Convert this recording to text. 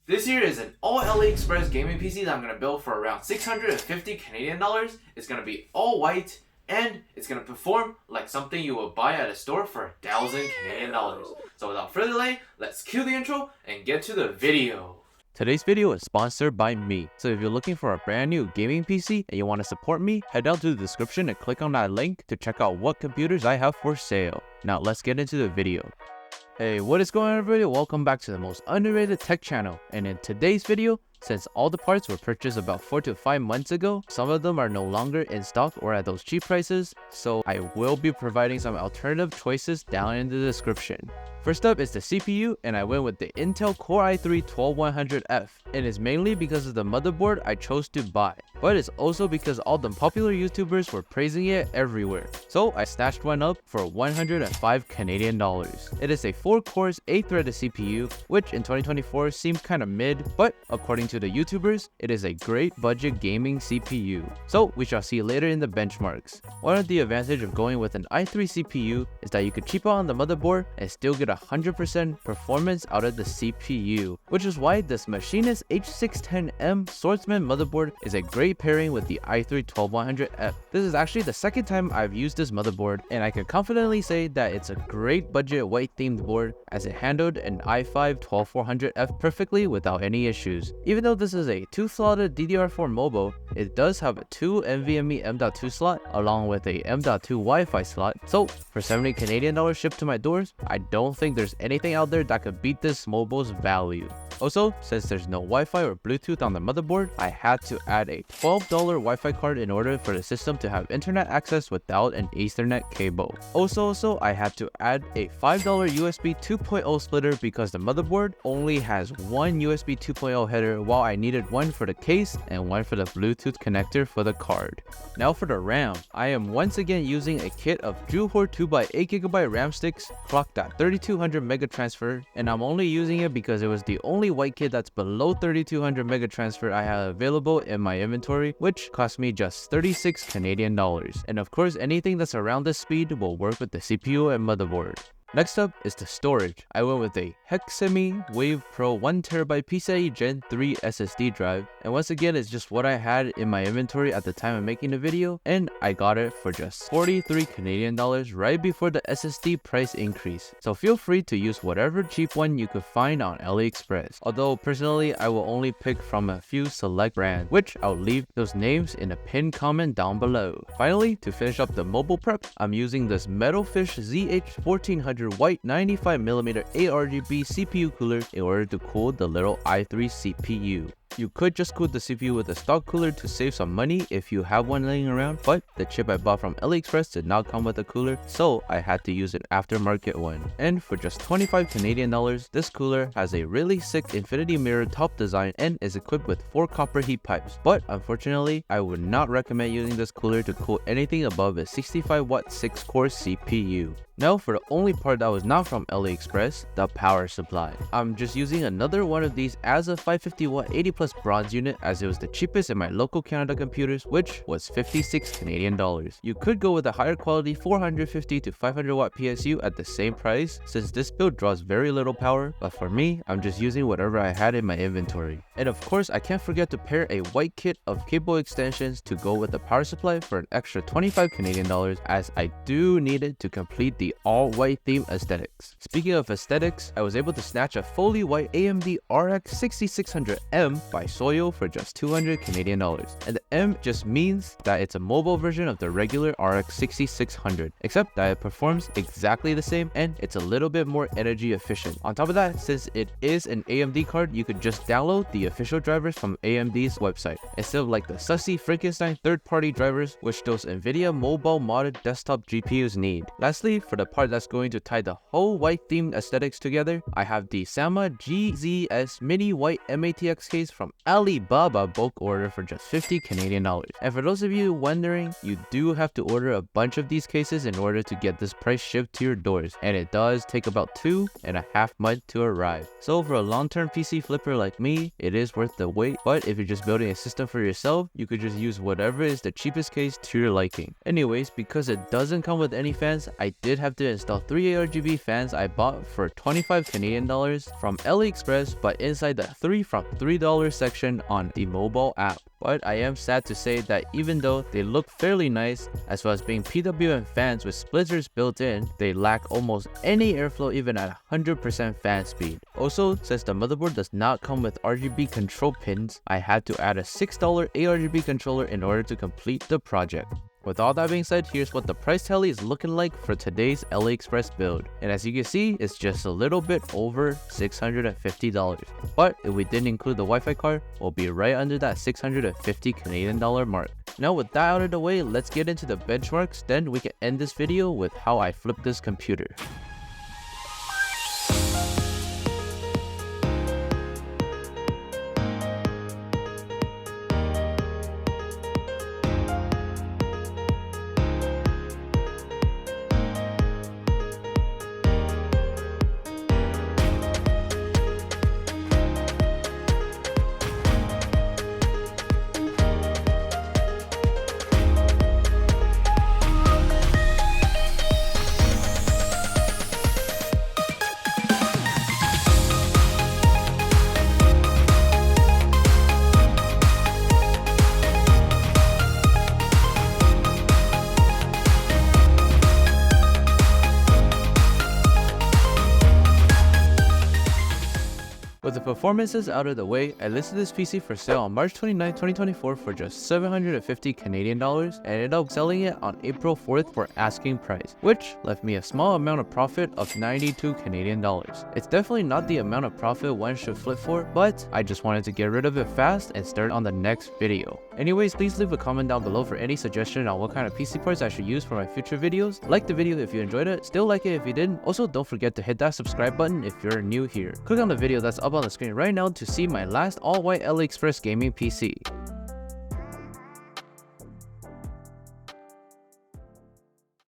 This here is an all AliExpress gaming PC that I'm going to build for around 650 Canadian dollars. It's going to be all white and it's going to perform like something you would buy at a store for 1,000 Canadian dollars. So without further delay, let's cue the intro and get to the video. Today's video is sponsored by me, so if you're looking for a brand new gaming PC and you want to support me, head down to the description and click on that link to check out what computers I have for sale. Now let's get into the video. Hey, what is going on everybody? Welcome back to the most underrated tech channel, and in today's video, since all the parts were purchased about 4 to 5 months ago, some of them are no longer in stock or at those cheap prices, so I will be providing some alternative choices down in the description. First up is the CPU, and I went with the Intel Core i3-12100F, and it's mainly because of the motherboard I chose to buy, but it's also because all the popular YouTubers were praising it everywhere, so I snatched one up for 105 Canadian dollars. It is a 4-cores, 8-threaded CPU, which in 2024 seemed kinda mid, but according to the YouTubers, it is a great budget gaming CPU. So we shall see later in the benchmarks. One of the advantages of going with an i3 CPU is that you could cheap out on the motherboard and still get 100% performance out of the CPU, which is why this Machinist H610M Swordsman motherboard is a great pairing with the i3-12100F. This is actually the second time I've used this motherboard, and I can confidently say that it's a great budget white themed board as it handled an i5-12400F perfectly without any issues. Even though this is a 2-slotted DDR4 mobile, it does have a 2 NVMe M.2 slot along with a M.2 Wi-Fi slot, so for 70 Canadian dollars shipped to my doors, I don't think there's anything out there that could beat this mobile's value. Also, since there's no Wi-Fi or Bluetooth on the motherboard, I had to add a $12 Wi-Fi card in order for the system to have internet access without an Ethernet cable. Also, I had to add a $5 USB 2.0 splitter because the motherboard only has one USB 2.0 header, while I needed one for the case and one for the Bluetooth connector for the card. Now for the RAM, I am once again using a kit of Juhor 2x8GB RAM sticks clocked at 3200 mega transfer, and I'm only using it because it was the only white kit that's below 3200 mega transfer I have available in my inventory, which cost me just 36 Canadian dollars. And of course, anything that's around this speed will work with the CPU and motherboard. Next up is the storage. I went with a Hexemi Wave Pro 1TB PCIe Gen 3 SSD drive, and once again it's just what I had in my inventory at the time of making the video, and I got it for just 43 Canadian dollars right before the SSD price increase. So feel free to use whatever cheap one you could find on AliExpress, although personally I will only pick from a few select brands, which I'll leave those names in a pinned comment down below. Finally, to finish up the mobile prep, I'm using this Metalfish ZH1400 white 95mm ARGB CPU cooler in order to cool the little i3 CPU. You could just cool the CPU with a stock cooler to save some money if you have one laying around, but the chip I bought from AliExpress did not come with a cooler, so I had to use an aftermarket one. And for just 25 Canadian dollars, this cooler has a really sick infinity mirror top design and is equipped with 4 copper heat pipes, but unfortunately, I would not recommend using this cooler to cool anything above a 65W 6-core CPU. Now for the only part that was not from AliExpress, the power supply. I'm just using another one of these as a 550W 80+ bronze unit, as it was the cheapest in my local Canada computers, which was 56 Canadian dollars. You could go with a higher quality 450 to 500W PSU at the same price, since this build draws very little power, but for me, I'm just using whatever I had in my inventory. And of course, I can't forget to pair a white kit of cable extensions to go with the power supply for an extra 25 Canadian dollars, as I do need it to complete the all-white theme aesthetics. Speaking of aesthetics, I was able to snatch a fully white AMD RX 6600M by Soyo for just 200 Canadian dollars. And the M just means that it's a mobile version of the regular RX 6600, except that it performs exactly the same and it's a little bit more energy efficient. On top of that, since it is an AMD card, you could just download the official drivers from AMD's website, instead of like the sussy Frankenstein third-party drivers which those NVIDIA mobile modded desktop GPUs need. Lastly, for the part that's going to tie the whole white themed aesthetics together, I have the Sama GZS Mini White MATX case from Alibaba bulk order for just 50 Canadian dollars. And for those of you wondering, you do have to order a bunch of these cases in order to get this price shipped to your doors, and it does take about 2.5 months to arrive. So for a long-term PC flipper like me, it is worth the wait, but if you're just building a system for yourself, you could just use whatever is the cheapest case to your liking. Anyways, because it doesn't come with any fans, I did have to install 3 ARGB fans I bought for 25 Canadian dollars from AliExpress, but inside the 3 from $3 section on the mobile app. But I am sad to say that even though they look fairly nice, as well as being PWM fans with splitters built in, they lack almost any airflow even at 100% fan speed. Also, since the motherboard does not come with RGB control pins, I had to add a $6 ARGB controller in order to complete the project. With all that being said, here's what the price tally is looking like for today's AliExpress build. And as you can see, it's just a little bit over $650. But if we didn't include the Wi-Fi card, we'll be right under that 650 Canadian dollar mark. Now with that out of the way, let's get into the benchmarks, then we can end this video with how I flipped this computer. With the performances out of the way, I listed this PC for sale on March 29, 2024 for just 750 Canadian dollars and ended up selling it on April 4th for asking price, which left me a small amount of profit of 92 Canadian dollars. It's definitely not the amount of profit one should flip for, but I just wanted to get rid of it fast and start on the next video. Anyways, please leave a comment down below for any suggestion on what kind of PC parts I should use for my future videos. Like the video if you enjoyed it, still like it if you didn't. Also, don't forget to hit that subscribe button if you're new here. Click on the video that's up on the screen right now to see my last all-white AliExpress gaming PC.